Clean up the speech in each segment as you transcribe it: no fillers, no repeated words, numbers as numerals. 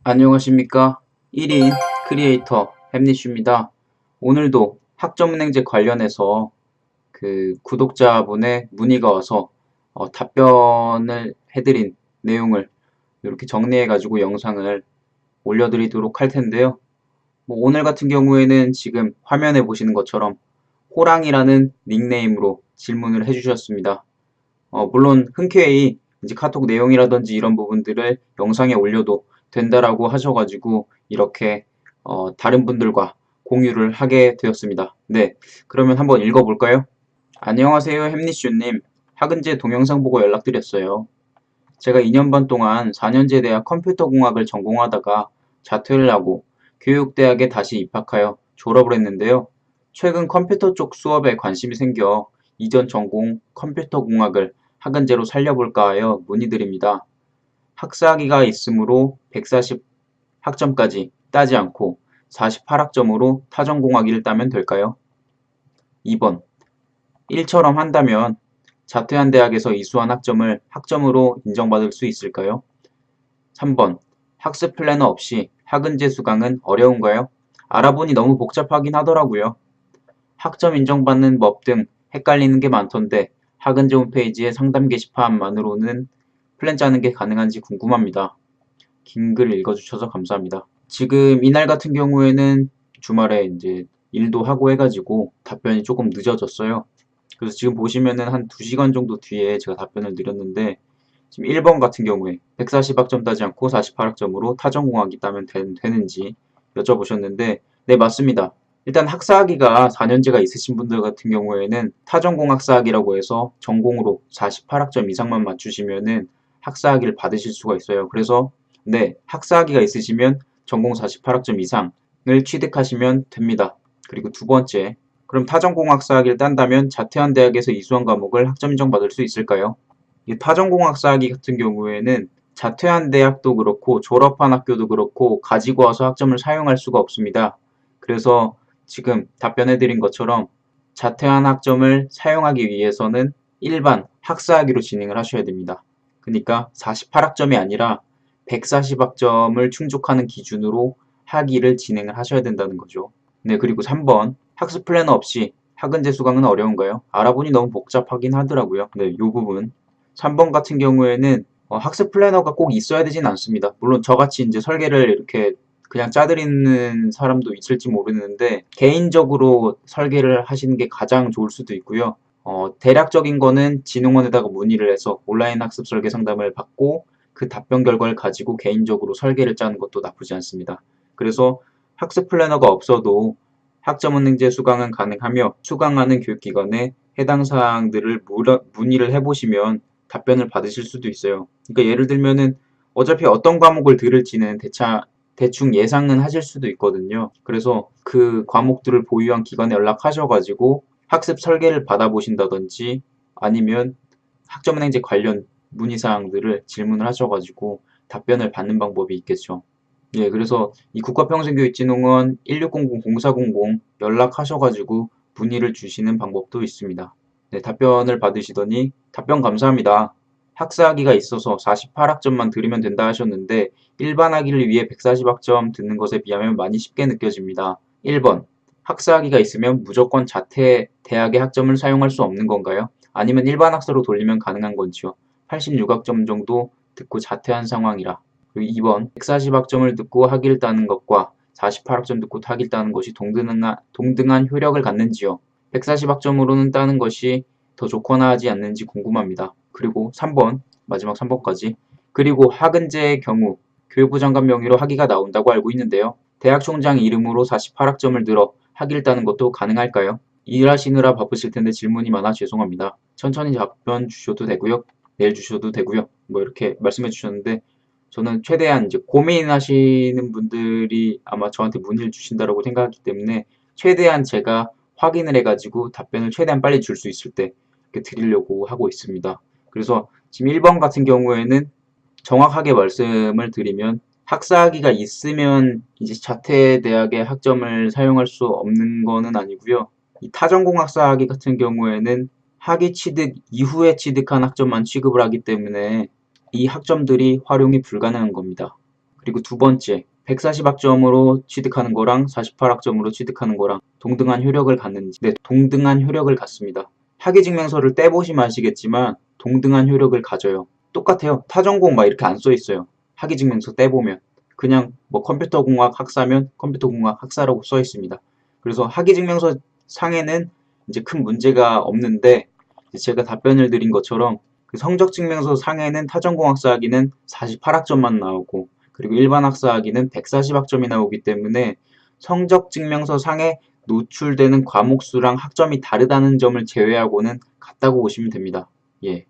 안녕하십니까. 1인 크리에이터 햄니슈입니다. 오늘도 학점은행제 관련해서 그 구독자분의 문의가 와서 답변을 해드린 내용을 이렇게 정리해가지고 영상을 올려드리도록 할 텐데요. 오늘 같은 경우에는 지금 화면에 보시는 것처럼 호랑이라는 닉네임으로 질문을 해주셨습니다. 물론 흔쾌히 이제 카톡 내용이라든지 이런 부분들을 영상에 올려도 된다라고 하셔가지고 이렇게 다른 분들과 공유를 하게 되었습니다. 네, 그러면 한번 읽어볼까요? 안녕하세요, 햄니슈님. 학은제 동영상 보고 연락드렸어요. 제가 2년 반 동안 4년제 대학 컴퓨터공학을 전공하다가 자퇴를 하고 교육대학에 다시 입학하여 졸업을 했는데요. 최근 컴퓨터 쪽 수업에 관심이 생겨 이전 전공 컴퓨터공학을 학은제로 살려볼까 하여 문의드립니다. 학사학위가 있으므로 140 학점까지 따지 않고 48학점으로 타전공학위를 따면 될까요? 2번. 1처럼 한다면 자퇴한 대학에서 이수한 학점을 학점으로 인정받을 수 있을까요? 3번. 학습 플래너 없이 학은제 수강은 어려운가요? 알아보니 너무 복잡하긴 하더라고요. 학점 인정받는 법 등 헷갈리는 게 많던데 학은제 홈페이지의 상담 게시판만으로는 플랜 짜는 게 가능한지 궁금합니다. 긴 글 읽어주셔서 감사합니다. 지금 이날 같은 경우에는 주말에 이제 일도 하고 해가지고 답변이 조금 늦어졌어요. 그래서 지금 보시면은 한 2시간 정도 뒤에 제가 답변을 드렸는데 지금 1번 같은 경우에 140학점 따지 않고 48학점으로 타전공학이 따면 되는지 여쭤보셨는데 네, 맞습니다. 일단 학사학위가 4년제가 있으신 분들 같은 경우에는 타전공학사학이라고 해서 전공으로 48학점 이상만 맞추시면은 학사학위를 받으실 수가 있어요. 그래서 네, 학사학위가 있으시면 전공 48학점 이상을 취득하시면 됩니다. 그리고 두 번째, 그럼 타전공학사학위를 딴다면 자퇴한 대학에서 이수한 과목을 학점 인정받을 수 있을까요? 이 타전공학사학위 같은 경우에는 자퇴한 대학도 그렇고 졸업한 학교도 그렇고 가지고 와서 학점을 사용할 수가 없습니다. 그래서 지금 답변해드린 것처럼 자퇴한 학점을 사용하기 위해서는 일반 학사학위로 진행을 하셔야 됩니다. 그러니까 48학점이 아니라 140학점을 충족하는 기준으로 학위를 진행을 하셔야 된다는 거죠. 네, 그리고 3번 학습 플래너 없이 학은제 수강은 어려운가요? 알아보니 너무 복잡하긴 하더라고요. 네, 이 부분 3번 같은 경우에는 학습 플래너가 꼭 있어야 되진 않습니다. 물론 저같이 이제 설계를 이렇게 그냥 짜드리는 사람도 있을지 모르는데 개인적으로 설계를 하시는 게 가장 좋을 수도 있고요. 대략적인 거는 진흥원에다가 문의를 해서 온라인 학습 설계 상담을 받고 그 답변 결과를 가지고 개인적으로 설계를 짜는 것도 나쁘지 않습니다. 그래서 학습 플래너가 없어도 학점은행제 수강은 가능하며 수강하는 교육기관에 해당 사항들을 문의를 해보시면 답변을 받으실 수도 있어요. 그러니까 예를 들면은 어차피 어떤 과목을 들을지는 대충 예상은 하실 수도 있거든요. 그래서 그 과목들을 보유한 기관에 연락하셔가지고 학습 설계를 받아보신다든지 아니면 학점은행제 관련 문의사항들을 질문을 하셔가지고 답변을 받는 방법이 있겠죠. 예, 그래서 이 국가평생교육진흥원 1600-0400 연락하셔가지고 문의를 주시는 방법도 있습니다. 네, 답변을 받으시더니 답변 감사합니다. 학사학위가 있어서 48학점만 들으면 된다 하셨는데 일반 학위를 위해 140학점 듣는 것에 비하면 많이 쉽게 느껴집니다. 1번. 학사학위가 있으면 무조건 자퇴 대학의 학점을 사용할 수 없는 건가요? 아니면 일반 학사로 돌리면 가능한 건지요? 86학점 정도 듣고 자퇴한 상황이라. 그리고 2번. 140학점을 듣고 학위를 따는 것과 48학점 듣고 학위를 따는 것이 동등한 효력을 갖는지요? 140학점으로는 따는 것이 더 좋거나 하지 않는지 궁금합니다. 그리고 3번, 마지막 3번까지. 그리고 학은제의 경우 교육부 장관 명의로 학위가 나온다고 알고 있는데요. 대학 총장 이름으로 48학점을 들어 학위를 따는 것도 가능할까요? 일하시느라 바쁘실 텐데 질문이 많아 죄송합니다. 천천히 답변 주셔도 되고요. 내일 주셔도 되고요. 뭐 이렇게 말씀해 주셨는데 저는 최대한 이제 고민하시는 분들이 아마 저한테 문의를 주신다고 생각하기 때문에 최대한 제가 확인을 해가지고 답변을 최대한 빨리 줄 수 있을 때 이렇게 드리려고 하고 있습니다. 그래서 지금 1번 같은 경우에는 정확하게 말씀을 드리면 학사학위가 있으면 이제 자퇴 대학의 학점을 사용할 수 없는 거는 아니고요. 이 타전공학사학위 같은 경우에는 학위 취득 이후에 취득한 학점만 취급을 하기 때문에 이 학점들이 활용이 불가능한 겁니다. 그리고 두 번째, 140학점으로 취득하는 거랑 48학점으로 취득하는 거랑 동등한 효력을 갖는지. 네, 동등한 효력을 갖습니다. 학위증명서를 떼보시면 아시겠지만 동등한 효력을 가져요. 똑같아요. 타전공 막 이렇게 안 써 있어요. 학위증명서 떼보면. 그냥 뭐 컴퓨터공학 학사면 컴퓨터공학 학사라고 써 있습니다. 그래서 학위증명서 상에는 이제 큰 문제가 없는데, 제가 답변을 드린 것처럼 그 성적증명서 상에는 타전공학사 학위는 48학점만 나오고, 그리고 일반 학사 학위는 140학점이 나오기 때문에 성적증명서 상에 노출되는 과목 수랑 학점이 다르다는 점을 제외하고는 같다고 보시면 됩니다. 예.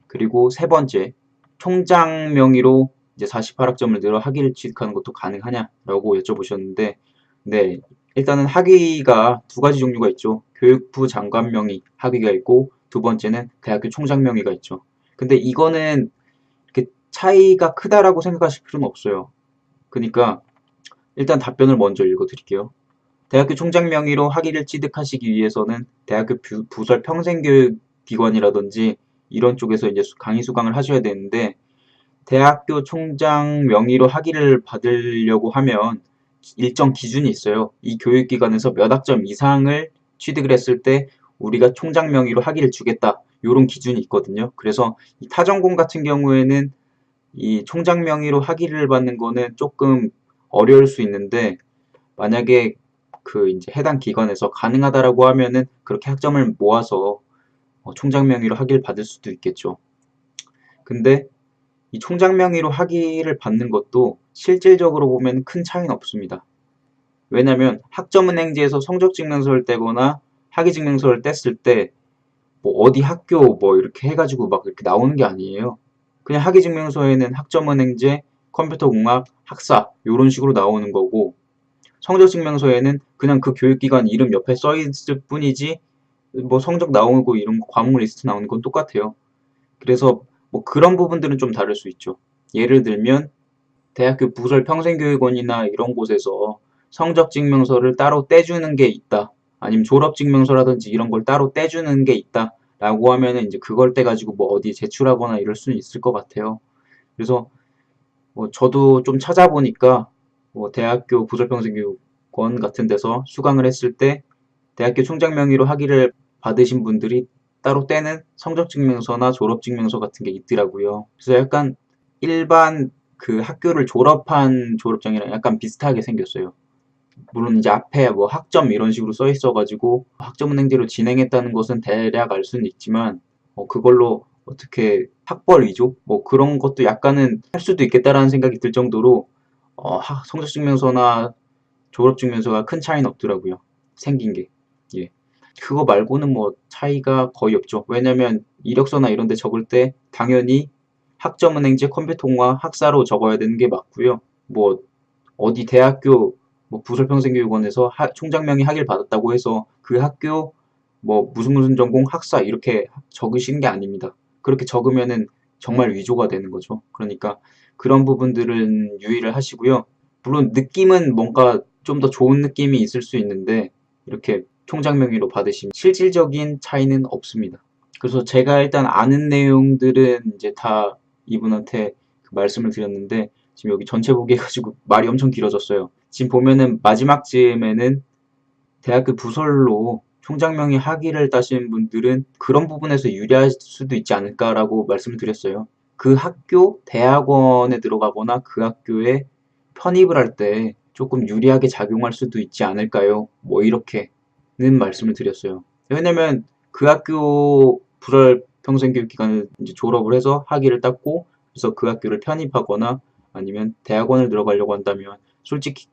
그리고 세 번째, 총장 명의로 이제 48학점을 늘어 학위를 취득하는 것도 가능하냐라고 여쭤보셨는데, 네, 일단은 학위가 두 가지 종류가 있죠. 교육부 장관 명의 학위가 있고, 두 번째는 대학교 총장 명의가 있죠. 근데 이거는 이렇게 차이가 크다라고 생각하실 필요는 없어요. 그러니까 일단 답변을 먼저 읽어드릴게요. 대학교 총장 명의로 학위를 취득하시기 위해서는 대학교 부설 평생교육기관이라든지 이런 쪽에서 이제 강의 수강을 하셔야 되는데, 대학교 총장 명의로 학위를 받으려고 하면 일정 기준이 있어요. 이 교육기관에서 몇 학점 이상을 취득을 했을 때 우리가 총장 명의로 학위를 주겠다. 이런 기준이 있거든요. 그래서 이 타전공 같은 경우에는 이 총장 명의로 학위를 받는 거는 조금 어려울 수 있는데, 만약에 그 이제 해당 기관에서 가능하다라고 하면은 그렇게 학점을 모아서 총장 명의로 학위를 받을 수도 있겠죠. 근데 이 총장 명의로 학위를 받는 것도 실질적으로 보면 큰 차이는 없습니다. 왜냐면 학점은행지에서 성적증명서를 떼거나 학위증명서를 뗐을 때 뭐 어디 학교 뭐 이렇게 해가지고 막 이렇게 나오는 게 아니에요. 그냥 학위증명서에는 학점은행제, 컴퓨터공학, 학사 이런 식으로 나오는 거고, 성적증명서에는 그냥 그 교육기관 이름 옆에 써 있을 뿐이지 뭐 성적 나오고 이런 과목 리스트 나오는 건 똑같아요. 그래서 뭐 그런 부분들은 좀 다를 수 있죠. 예를 들면 대학교 부설 평생교육원이나 이런 곳에서 성적증명서를 따로 떼주는 게 있다. 아니면 졸업증명서라든지 이런 걸 따로 떼주는 게 있다. 라고 하면은 이제 그걸 떼가지고 뭐 어디 제출하거나 이럴 수는 있을 것 같아요. 그래서 뭐 저도 좀 찾아보니까 뭐 대학교 부설평생교육원 같은 데서 수강을 했을 때 대학교 총장 명의로 학위를 받으신 분들이 따로 떼는 성적증명서나 졸업증명서 같은 게 있더라고요. 그래서 약간 일반 그 학교를 졸업한 졸업장이랑 약간 비슷하게 생겼어요. 물론 이제 앞에 뭐 학점 이런 식으로 써 있어가지고 학점은행제로 진행했다는 것은 대략 알 수는 있지만, 그걸로 어떻게 학벌 위조? 뭐 그런 것도 약간은 할 수도 있겠다라는 생각이 들 정도로 성적증명서나 졸업증명서가 큰 차이는 없더라고요. 생긴 게. 예. 그거 말고는 뭐 차이가 거의 없죠. 왜냐면 이력서나 이런 데 적을 때 당연히 학점은행제 컴퓨터공학 학사로 적어야 되는 게 맞고요. 뭐 어디 대학교 뭐 부설평생교육원에서 총장명의 학위를 받았다고 해서 그 학교 뭐 무슨 전공 학사 이렇게 적으시는 게 아닙니다. 그렇게 적으면은 정말 위조가 되는 거죠. 그러니까 그런 부분들은 유의를 하시고요. 물론 느낌은 뭔가 좀 더 좋은 느낌이 있을 수 있는데, 이렇게 총장 명의로 받으시면 실질적인 차이는 없습니다. 그래서 제가 일단 아는 내용들은 이제 다 이분한테 말씀을 드렸는데, 지금 여기 전체 보기 해가지고 말이 엄청 길어졌어요. 지금 보면은 마지막 즈음에는 대학교 부설로 총장명의 학위를 따신 분들은 그런 부분에서 유리할 수도 있지 않을까라고 말씀을 드렸어요. 그 학교 대학원에 들어가거나 그 학교에 편입을 할 때 조금 유리하게 작용할 수도 있지 않을까요? 뭐 이렇게는 말씀을 드렸어요. 왜냐면 그 학교 부설 평생교육기관을 이제 졸업을 해서 학위를 땄고, 그래서 그 학교를 편입하거나 아니면 대학원을 들어가려고 한다면 솔직히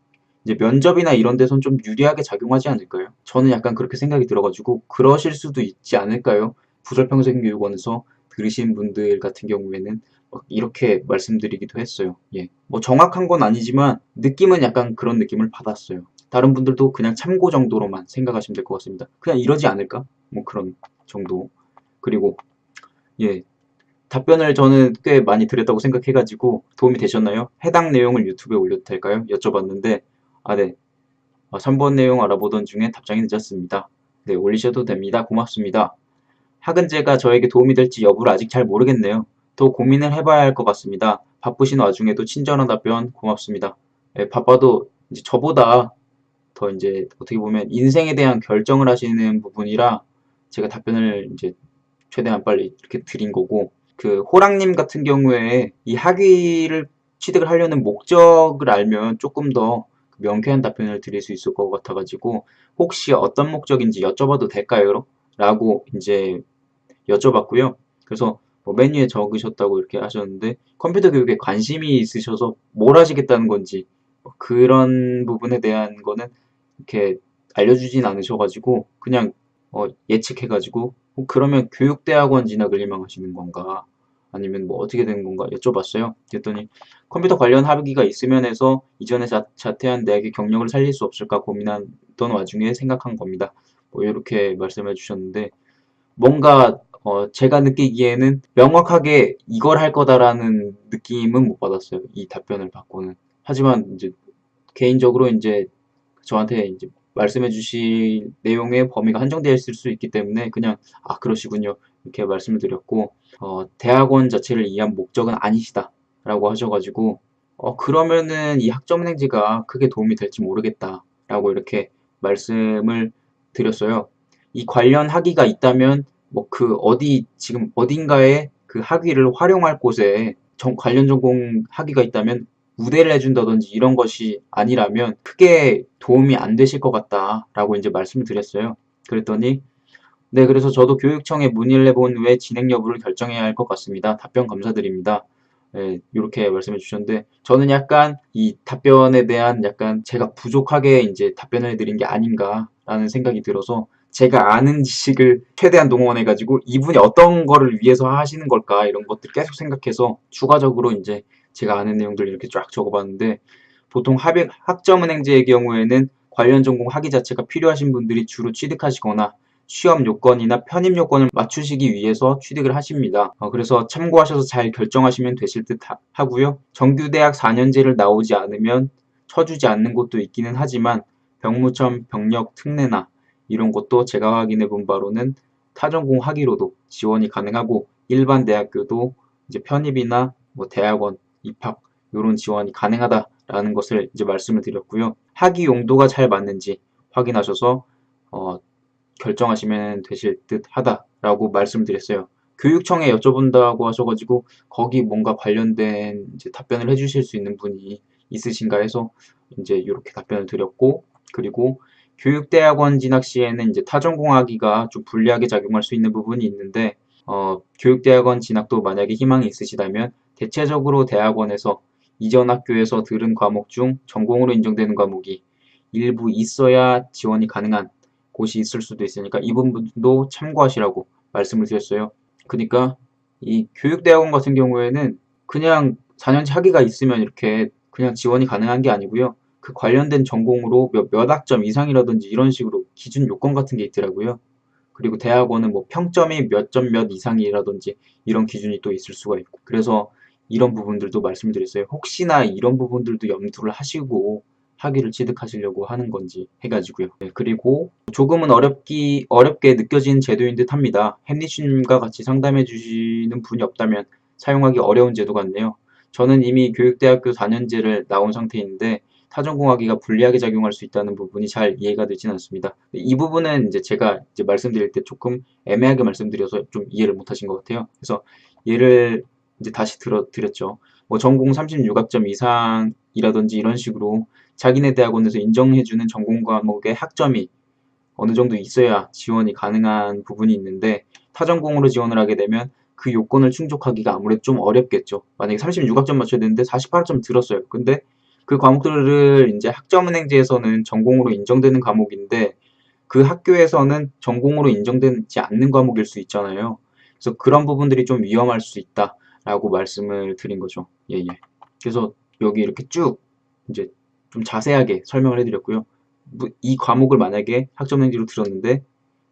이제 면접이나 이런 데선 좀 유리하게 작용하지 않을까요? 저는 약간 그렇게 생각이 들어가지고 그러실 수도 있지 않을까요? 부설평생교육원에서 들으신 분들 같은 경우에는 이렇게 말씀드리기도 했어요. 예. 뭐 정확한 건 아니지만 느낌은 약간 그런 느낌을 받았어요. 다른 분들도 그냥 참고 정도로만 생각하시면 될 것 같습니다. 그냥 이러지 않을까? 뭐 그런 정도. 그리고 예. 답변을 저는 꽤 많이 드렸다고 생각해가지고 도움이 되셨나요? 해당 내용을 유튜브에 올려도 될까요? 여쭤봤는데, 네. 3번 내용 알아보던 중에 답장이 늦었습니다. 네, 올리셔도 됩니다. 고맙습니다. 학은제가 저에게 도움이 될지 여부를 아직 잘 모르겠네요. 더 고민을 해봐야 할 것 같습니다. 바쁘신 와중에도 친절한 답변 고맙습니다. 예, 바빠도 이제 저보다 더 이제 어떻게 보면 인생에 대한 결정을 하시는 부분이라 제가 답변을 이제 최대한 빨리 이렇게 드린 거고, 그 호랑님 같은 경우에 이 학위를 취득을 하려는 목적을 알면 조금 더 명쾌한 답변을 드릴 수 있을 것 같아가지고 혹시 어떤 목적인지 여쭤봐도 될까요? 라고 이제 여쭤봤고요. 그래서 뭐 메뉴에 적으셨다고 이렇게 하셨는데 컴퓨터 교육에 관심이 있으셔서 뭘 하시겠다는 건지 그런 부분에 대한 거는 이렇게 알려주진 않으셔가지고 그냥 예측해가지고 그러면 교육대학원 진학을 희망하시는 건가 아니면 뭐 어떻게 되는 건가 여쭤봤어요. 그랬더니 컴퓨터 관련 학위가 있으면 해서 이전에 자퇴한 대학의 경력을 살릴 수 없을까 고민하던 와중에 생각한 겁니다. 뭐 이렇게 말씀해 주셨는데 뭔가 제가 느끼기에는 명확하게 이걸 할 거다라는 느낌은 못 받았어요. 이 답변을 받고는. 하지만 이제 개인적으로 이제 저한테 이제 말씀해 주실 내용의 범위가 한정되어 있을 수 있기 때문에 그냥 그러시군요 이렇게 말씀을 드렸고 대학원 자체를 이해한 목적은 아니시다 라고 하셔가지고 그러면은 이 학점은행제가 크게 도움이 될지 모르겠다 라고 이렇게 말씀을 드렸어요. 이 관련 학위가 있다면 뭐 그 어디 지금 어딘가에 그 학위를 활용할 곳에 관련 전공 학위가 있다면 우대를 해준다든지 이런 것이 아니라면 크게 도움이 안 되실 것 같다라고 이제 말씀을 드렸어요. 그랬더니 네, 그래서 저도 교육청에 문의를 해본 후에 진행 여부를 결정해야 할 것 같습니다. 답변 감사드립니다. 네, 이렇게 말씀해 주셨는데 저는 약간 이 답변에 대한 약간 제가 부족하게 이제 답변을 해드린 게 아닌가라는 생각이 들어서 제가 아는 지식을 최대한 동원해가지고 이분이 어떤 거를 위해서 하시는 걸까 이런 것들 계속 생각해서 추가적으로 이제 제가 아는 내용들 이렇게 쫙 적어봤는데 보통 학점은행제의 경우에는 관련 전공 학위 자체가 필요하신 분들이 주로 취득하시거나 취업 요건이나 편입 요건을 맞추시기 위해서 취득을 하십니다. 그래서 참고하셔서 잘 결정하시면 되실 듯 하고요. 정규대학 4년제를 나오지 않으면 쳐주지 않는 곳도 있기는 하지만 병무청 병력 특례나 이런 것도 제가 확인해 본 바로는 타전공 학위로도 지원이 가능하고 일반 대학교도 이제 편입이나 뭐 대학원 입학 이런 지원이 가능하다라는 것을 이제 말씀을 드렸고요. 학위 용도가 잘 맞는지 확인하셔서 결정하시면 되실 듯 하다라고 말씀드렸어요. 교육청에 여쭤본다고 하셔가지고 거기 뭔가 관련된 이제 답변을 해주실 수 있는 분이 있으신가 해서 이제 이렇게 답변을 드렸고 그리고 교육대학원 진학 시에는 이제 타전공학위가 좀 불리하게 작용할 수 있는 부분이 있는데 교육대학원 진학도 만약에 희망이 있으시다면 대체적으로 대학원에서 이전 학교에서 들은 과목 중 전공으로 인정되는 과목이 일부 있어야 지원이 가능한 곳이 있을 수도 있으니까 이 부분도 참고하시라고 말씀을 드렸어요. 그러니까 이 교육대학원 같은 경우에는 그냥 4년제 학위가 있으면 이렇게 그냥 지원이 가능한 게 아니고요. 그 관련된 전공으로 몇 학점 이상이라든지 이런 식으로 기준 요건 같은 게 있더라고요. 그리고 대학원은 뭐 평점이 몇 점 몇 이상이라든지 이런 기준이 또 있을 수가 있고 그래서 이런 부분들도 말씀드렸어요. 혹시나 이런 부분들도 염두를 하시고 학위를 취득하시려고 하는 건지 해가지고요. 네, 그리고 조금은 어렵게 느껴지는 제도인 듯 합니다. 햄리씨님과 같이 상담해 주시는 분이 없다면 사용하기 어려운 제도 같네요. 저는 이미 교육대학교 4년제를 나온 상태인데 타전공학위가 불리하게 작용할 수 있다는 부분이 잘 이해가 되진 않습니다. 이 부분은 이제 제가 이제 말씀드릴 때 조금 애매하게 말씀드려서 좀 이해를 못 하신 것 같아요. 그래서 예를 이제 다시 드렸죠. 뭐 전공 36학점 이상이라든지 이런 식으로 자기네 대학원에서 인정해주는 전공 과목의 학점이 어느 정도 있어야 지원이 가능한 부분이 있는데 타전공으로 지원을 하게 되면 그 요건을 충족하기가 아무래도 좀 어렵겠죠. 만약에 36학점 맞춰야 되는데 48점 들었어요. 근데 그 과목들을 이제 학점은행제에서는 전공으로 인정되는 과목인데 그 학교에서는 전공으로 인정되지 않는 과목일 수 있잖아요. 그래서 그런 부분들이 좀 위험할 수 있다라고 말씀을 드린 거죠. 예, 예. 그래서 여기 이렇게 쭉 이제 좀 자세하게 설명을 해드렸고요. 이 과목을 만약에 학점은행제로 들었는데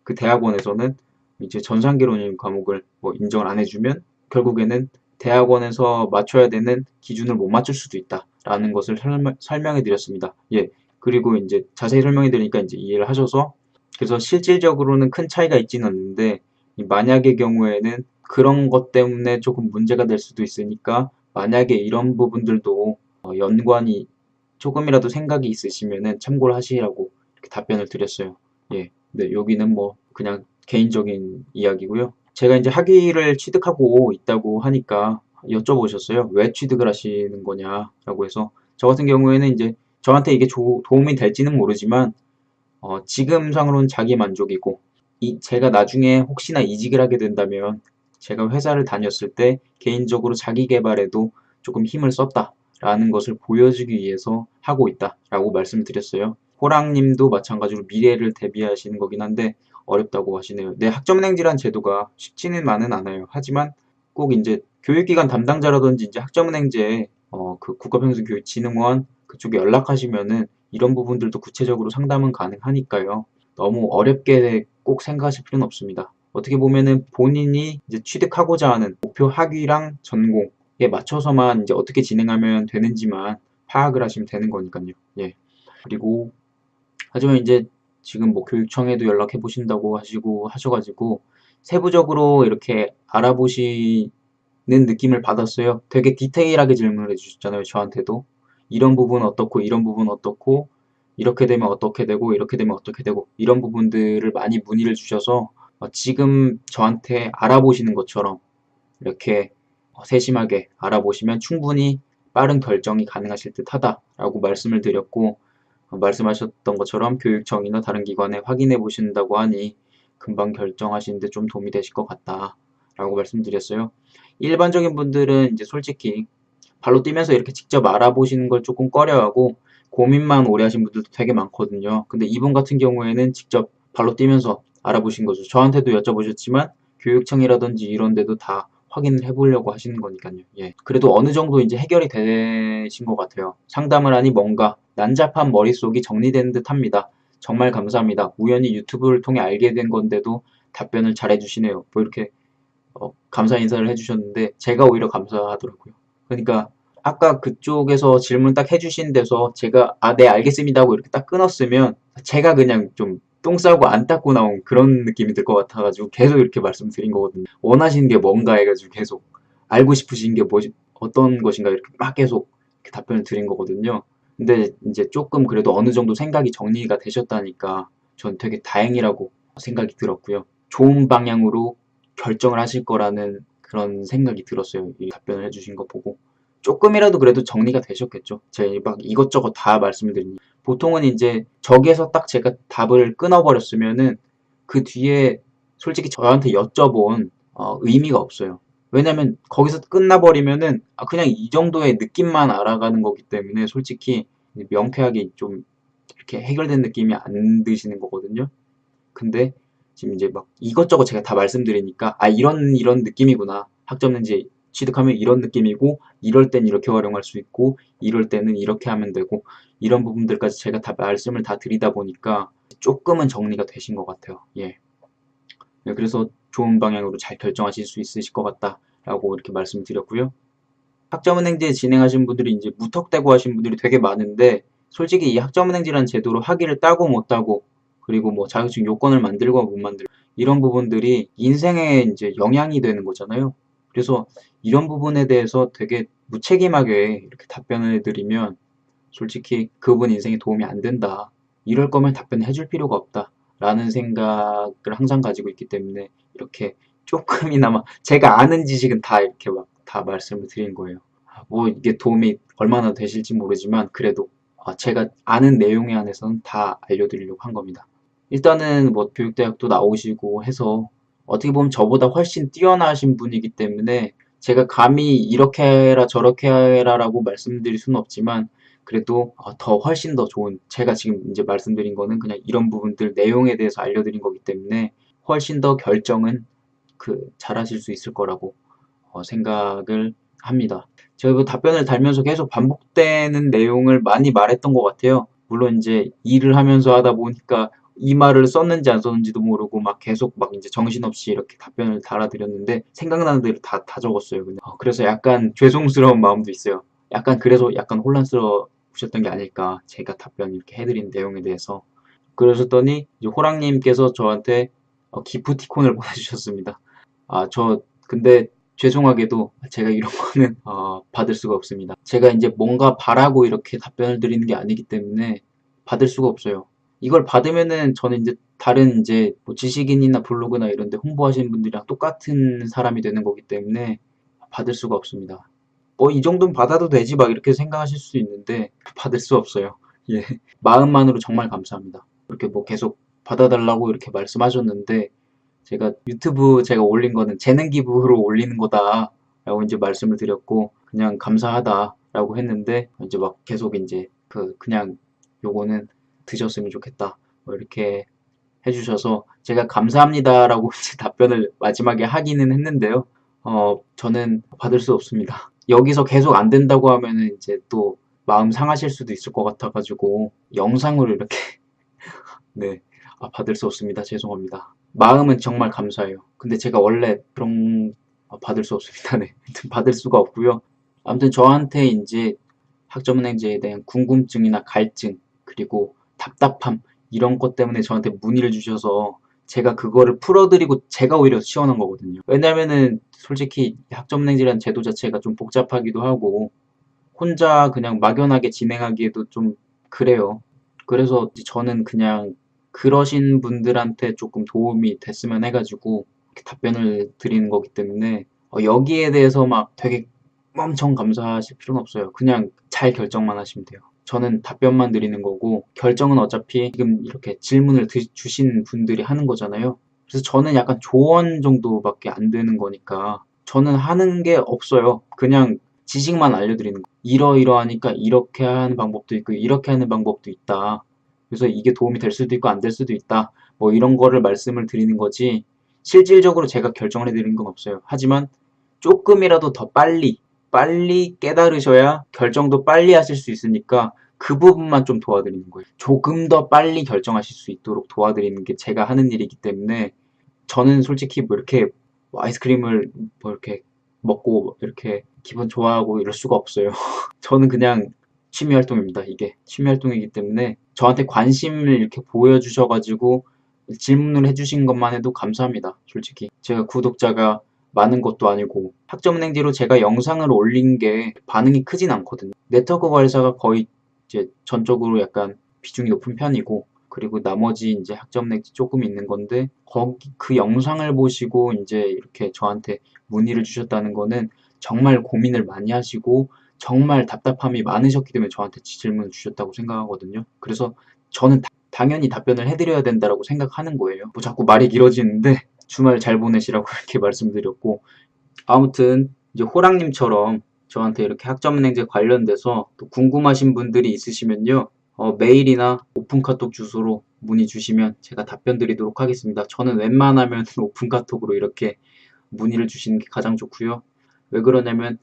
그 대학원에서는 이제 전산개론인 과목을 뭐 인정을 안 해주면 결국에는 대학원에서 맞춰야 되는 기준을 못 맞출 수도 있다라는 것을 설명해 드렸습니다. 예. 그리고 이제 자세히 설명해 드리니까 이제 이해를 하셔서 그래서 실질적으로는 큰 차이가 있지는 않는데 만약의 경우에는 그런 것 때문에 조금 문제가 될 수도 있으니까 만약에 이런 부분들도 연관이 조금이라도 생각이 있으시면은 참고를 하시라고 이렇게 답변을 드렸어요. 예. 네, 여기는 뭐 그냥 개인적인 이야기고요. 제가 이제 학위를 취득하고 있다고 하니까 여쭤보셨어요. 왜 취득을 하시는 거냐라고 해서 저 같은 경우에는 이제 저한테 이게 도움이 될지는 모르지만 지금 상으로는 자기 만족이고 제가 나중에 혹시나 이직을 하게 된다면 제가 회사를 다녔을 때 개인적으로 자기 개발에도 조금 힘을 썼다라는 것을 보여주기 위해서 하고 있다라고 말씀을 드렸어요. 호랑님도 마찬가지로 미래를 대비하시는 거긴 한데 어렵다고 하시네요. 네, 학점은행제란 제도가 쉽지는만은 않아요. 하지만 꼭 이제 교육기관 담당자라든지 이제 학점은행제 그 국가평등교육진흥원 그쪽에 연락하시면은 이런 부분들도 구체적으로 상담은 가능하니까요. 너무 어렵게 꼭 생각하실 필요는 없습니다. 어떻게 보면은 본인이 이제 취득하고자 하는 목표 학위랑 전공에 맞춰서만 이제 어떻게 진행하면 되는지만 파악을 하시면 되는 거니까요. 예. 그리고 하지만 이제 지금 뭐 교육청에도 연락해 보신다고 하시고 하셔가지고 세부적으로 이렇게 알아보시는 느낌을 받았어요. 되게 디테일하게 질문을 해주셨잖아요. 저한테도 이런 부분 어떻고 이런 부분 어떻고 이렇게 되면 어떻게 되고 이렇게 되면 어떻게 되고 이런 부분들을 많이 문의를 주셔서 지금 저한테 알아보시는 것처럼 이렇게 세심하게 알아보시면 충분히 빠른 결정이 가능하실 듯하다라고 말씀을 드렸고 말씀하셨던 것처럼 교육청이나 다른 기관에 확인해 보신다고 하니 금방 결정하시는데 좀 도움이 되실 것 같다라고 말씀드렸어요. 일반적인 분들은 이제 솔직히 발로 뛰면서 이렇게 직접 알아보시는 걸 조금 꺼려하고 고민만 오래 하신 분들도 되게 많거든요. 근데 이분 같은 경우에는 직접 발로 뛰면서 알아보신 거죠. 저한테도 여쭤보셨지만 교육청이라든지 이런 데도 다 확인을 해보려고 하시는 거니까요. 예. 그래도 어느 정도 이제 해결이 되신 것 같아요. 상담을 하니 뭔가 난잡한 머릿속이 정리되는 듯 합니다. 정말 감사합니다. 우연히 유튜브를 통해 알게 된 건데도 답변을 잘 해주시네요. 뭐 이렇게 감사 인사를 해주셨는데 제가 오히려 감사하더라고요. 그러니까 아까 그쪽에서 질문 딱 해주신 데서 제가 네 알겠습니다 하고 이렇게 딱 끊었으면 제가 그냥 좀 똥 싸고 안 닦고 나온 그런 느낌이 들 것 같아가지고 계속 이렇게 말씀드린 거거든요. 원하시는 게 뭔가 해가지고 계속 알고 싶으신 게 어떤 것인가 이렇게 막 계속 이렇게 답변을 드린 거거든요. 근데 이제 조금 그래도 어느 정도 생각이 정리가 되셨다니까 전 되게 다행이라고 생각이 들었고요. 좋은 방향으로 결정을 하실 거라는 그런 생각이 들었어요. 이 답변을 해주신 거 보고. 조금이라도 그래도 정리가 되셨겠죠. 제가 막 이것저것 다 말씀을 드리니. 보통은 이제 저기에서 딱 제가 답을 끊어버렸으면은 그 뒤에 솔직히 저한테 여쭤본 의미가 없어요. 왜냐면 거기서 끝나버리면은 그냥 이 정도의 느낌만 알아가는 거기 때문에 솔직히 명쾌하게 좀 이렇게 해결된 느낌이 안 드시는 거거든요. 근데 지금 이제 막 이것저것 제가 다 말씀드리니까 이런 느낌이구나. 학점은지 취득하면 이런 느낌이고 이럴 땐 이렇게 활용할 수 있고 이럴 때는 이렇게 하면 되고 이런 부분들까지 제가 다 말씀을 다 드리다 보니까 조금은 정리가 되신 것 같아요. 예. 네, 그래서 좋은 방향으로 잘 결정하실 수 있으실 것 같다라고 이렇게 말씀드렸고요. 학점은행제 진행하신 분들이 이제 무턱대고 하신 분들이 되게 많은데 솔직히 이 학점은행제라는 제도로 학위를 따고 못 따고 그리고 뭐 자격증 요건을 만들고 못 만들고 이런 부분들이 인생에 이제 영향이 되는 거잖아요. 그래서 이런 부분에 대해서 되게 무책임하게 이렇게 답변을 해드리면 솔직히 그분 인생에 도움이 안 된다. 이럴 거면 답변을 해줄 필요가 없다. 라는 생각을 항상 가지고 있기 때문에 이렇게 조금이나마 제가 아는 지식은 다 이렇게 막 다 말씀을 드린 거예요. 뭐 이게 도움이 얼마나 되실지 모르지만 그래도 제가 아는 내용에 한해서는 다 알려드리려고 한 겁니다. 일단은 뭐 교육대학도 나오시고 해서 어떻게 보면 저보다 훨씬 뛰어나신 분이기 때문에 제가 감히 이렇게 해라 저렇게 해라라고 말씀드릴 수는 없지만 그래도 더 훨씬 더 좋은 제가 지금 이제 말씀드린 거는 그냥 이런 부분들 내용에 대해서 알려드린 거기 때문에 훨씬 더 결정은 잘하실 수 있을 거라고 생각을 합니다. 제가 그 답변을 달면서 계속 반복되는 내용을 많이 말했던 것 같아요. 물론 이제 일을 하면서 하다 보니까 이 말을 썼는지 안 썼는지도 모르고 막 계속 막 이제 정신없이 이렇게 답변을 달아드렸는데 생각나는 대로 다 적었어요. 그냥. 그래서 약간 죄송스러운 마음도 있어요. 약간 그래서 약간 혼란스러우셨던 게 아닐까. 제가 답변 이렇게 해드린 내용에 대해서. 그러셨더니 이제 호랑님께서 저한테 기프티콘을 보내주셨습니다. 저 근데 죄송하게도 제가 이런 거는 받을 수가 없습니다. 제가 이제 뭔가 바라고 이렇게 답변을 드리는 게 아니기 때문에 받을 수가 없어요. 이걸 받으면은 저는 이제 다른 이제 뭐 지식인이나 블로그나 이런 데 홍보하시는 분들이랑 똑같은 사람이 되는 거기 때문에 받을 수가 없습니다. 이 정도는 받아도 되지 막 이렇게 생각하실 수 있는데 받을 수 없어요. 예. 마음만으로 정말 감사합니다. 이렇게 뭐 계속 받아달라고 이렇게 말씀하셨는데 제가 유튜브 제가 올린 거는 재능 기부로 올리는 거다 라고 이제 말씀을 드렸고 그냥 감사하다라고 했는데 이제 막 계속 이제 그냥 요거는 드셨으면 좋겠다 뭐 이렇게 해주셔서 제가 감사합니다라고 이제 답변을 마지막에 하기는 했는데요. 저는 받을 수 없습니다. 여기서 계속 안 된다고 하면은 이제 또 마음 상하실 수도 있을 것 같아가지고 영상으로 이렇게 네, 받을 수 없습니다. 죄송합니다. 마음은 정말 감사해요. 근데 제가 원래 그런 받을 수 없습니다. 네, 아무튼 받을 수가 없고요. 아무튼 저한테 이제 학점은행제에 대한 궁금증이나 갈증 그리고 답답함 이런 것 때문에 저한테 문의를 주셔서 제가 그거를 풀어드리고 제가 오히려 시원한 거거든요. 왜냐면은 솔직히 학점은행제라는 제도 자체가 좀 복잡하기도 하고 혼자 그냥 막연하게 진행하기에도 좀 그래요. 그래서 저는 그냥 그러신 분들한테 조금 도움이 됐으면 해가지고 이렇게 답변을 드리는 거기 때문에 여기에 대해서 막 되게 엄청 감사하실 필요는 없어요. 그냥 잘 결정만 하시면 돼요. 저는 답변만 드리는 거고 결정은 어차피 지금 이렇게 질문을 주신 분들이 하는 거잖아요. 그래서 저는 약간 조언 정도밖에 안 되는 거니까 저는 하는 게 없어요. 그냥 지식만 알려드리는 거. 이러이러하니까 이렇게 하는 방법도 있고 이렇게 하는 방법도 있다. 그래서 이게 도움이 될 수도 있고 안 될 수도 있다. 뭐 이런 거를 말씀을 드리는 거지 실질적으로 제가 결정을 해드리는 건 없어요. 하지만 조금이라도 더 빨리 깨달으셔야 결정도 빨리 하실 수 있으니까 그 부분만 좀 도와드리는 거예요. 조금 더 빨리 결정하실 수 있도록 도와드리는 게 제가 하는 일이기 때문에 저는 솔직히 뭐 이렇게 뭐 아이스크림을 뭐 이렇게 먹고 이렇게 기분 좋아하고 이럴 수가 없어요. 저는 그냥 취미 활동입니다. 이게 취미 활동이기 때문에 저한테 관심을 이렇게 보여주셔가지고 질문을 해주신 것만 해도 감사합니다. 솔직히 제가 구독자가 많은 것도 아니고 학점은행제로 제가 영상을 올린 게 반응이 크진 않거든요. 네트워크 관리사가 거의 이제 전적으로 약간 비중이 높은 편이고 그리고 나머지 이제 학점은행제 조금 있는 건데 거기 그 영상을 보시고 이제 이렇게 저한테 문의를 주셨다는 거는 정말 고민을 많이 하시고 정말 답답함이 많으셨기 때문에 저한테 질문을 주셨다고 생각하거든요. 그래서 저는 당연히 답변을 해드려야 된다고 생각하는 거예요. 뭐 자꾸 말이 길어지는데 주말 잘 보내시라고 이렇게 말씀드렸고 아무튼 이제 호랑님처럼 저한테 이렇게 학점은행제 관련돼서 또 궁금하신 분들이 있으시면요. 메일이나 오픈카톡 주소로 문의 주시면 제가 답변 드리도록 하겠습니다. 저는 웬만하면 오픈카톡으로 이렇게 문의를 주시는 게 가장 좋고요. 왜 그러냐면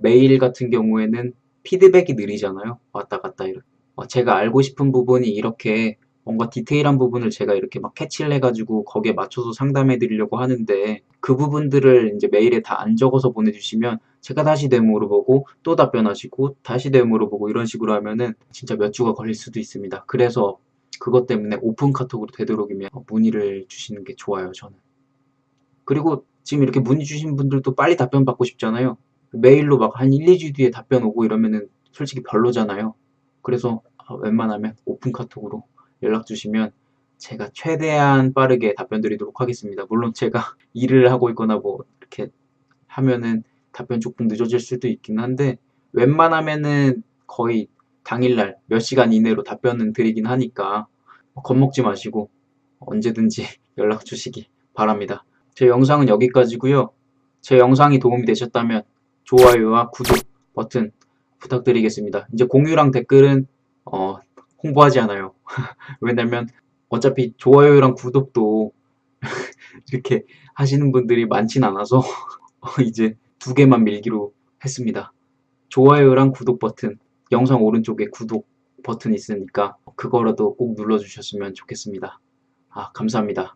메일 같은 경우에는 피드백이 느리잖아요. 왔다 갔다 이렇게. 제가 알고 싶은 부분이 이렇게 뭔가 디테일한 부분을 제가 이렇게 막 캐치를 해가지고 거기에 맞춰서 상담해 드리려고 하는데 그 부분들을 이제 메일에 다 안 적어서 보내주시면 제가 다시 되물어보고 또 답변하시고 다시 되물어보고 이런 식으로 하면은 진짜 몇 주가 걸릴 수도 있습니다. 그래서 그것 때문에 오픈 카톡으로 되도록이면 문의를 주시는 게 좋아요, 저는. 그리고 지금 이렇게 문의 주신 분들도 빨리 답변 받고 싶잖아요. 메일로 막 한 1, 2주 뒤에 답변 오고 이러면은 솔직히 별로잖아요. 그래서 웬만하면 오픈 카톡으로 연락 주시면 제가 최대한 빠르게 답변 드리도록 하겠습니다. 물론 제가 일을 하고 있거나 뭐 이렇게 하면은 답변 조금 늦어질 수도 있긴 한데 웬만하면은 거의 당일날 몇 시간 이내로 답변은 드리긴 하니까 겁먹지 마시고 언제든지 연락 주시기 바랍니다. 제 영상은 여기까지고요. 제 영상이 도움이 되셨다면 좋아요와 구독 버튼 부탁드리겠습니다. 이제 공유랑 댓글은 홍보하지 않아요. 왜냐면 어차피 좋아요랑 구독도 이렇게 하시는 분들이 많진 않아서 이제 두 개만 밀기로 했습니다. 좋아요랑 구독 버튼, 영상 오른쪽에 구독 버튼 있으니까 그거라도 꼭 눌러주셨으면 좋겠습니다. 감사합니다.